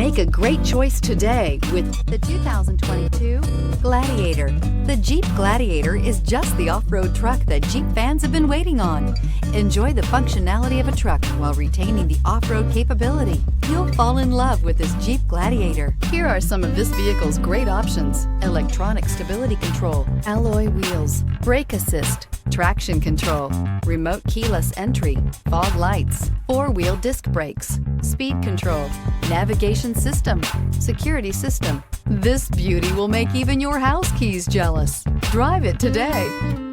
Make a great choice today with the 2022 Gladiator. The Jeep Gladiator is just the off-road truck that Jeep fans have been waiting on. Enjoy the functionality of a truck while retaining the off-road capability. You'll fall in love with this Jeep Gladiator. Here are some of this vehicle's great options: electronic stability control, alloy wheels, brake assist, traction control, remote keyless entry, fog lights, four-wheel disc brakes, speed control, navigation system, security system. This beauty will make even your house keys jealous. Drive it today.